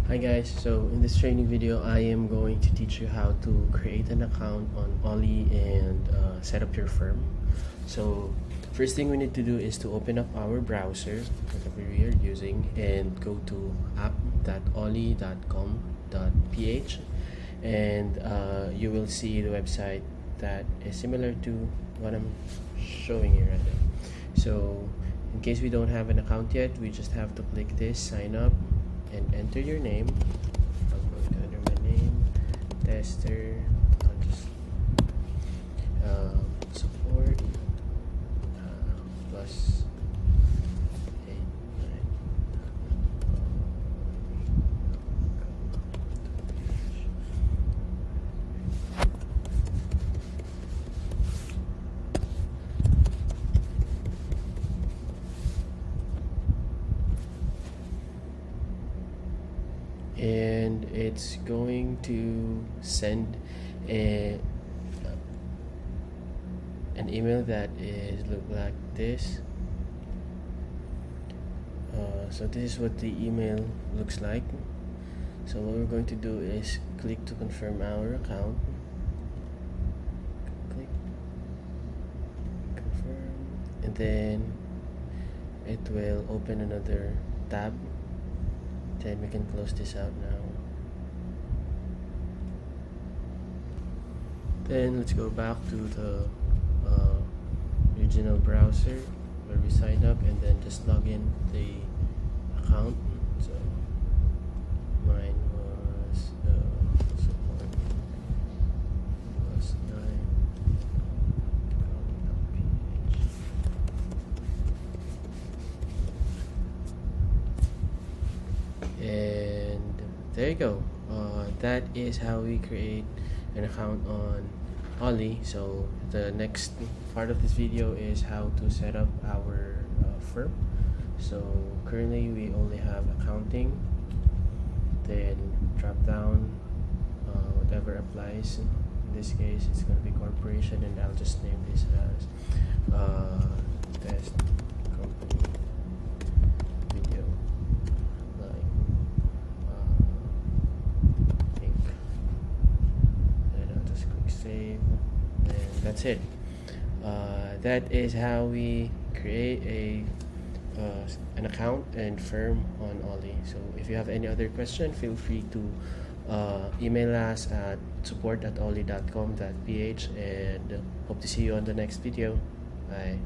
Hi guys, so in this training video I am going to teach you how to create an account on Ollie and set up your firm. So first thing we need to do is to open up our browser, whatever we are using, and go to app.ollie.com.ph, and you will see the website that is similar to what I'm showing you right now. So in case we don't have an account yet, we just have to click this sign up and enter your name. I'm going to enter my name, tester. I'll just support plus 8, 9. And it's going to send an email that is look like this. So this is what the email looks like. So what we're going to do is click to confirm our account. Click confirm, and then it will open another tab. Then we can close this out now. Then let's go back to the original browser where we signed up, and then just log in the account. So mine was support plus 9. And there you go. That is how we create an account on Ollie. So the next part of this video is how to set up our firm. So currently we only have accounting, then drop down whatever applies. In this case it's going to be corporation, and I'll just name this as test company video line Inc. And I'll just click save, and that's it. That is how we create an account and firm on Ollie. So if you have any other question, feel free to email us at support@ollie.com.ph, and hope to see you on the next video. Bye.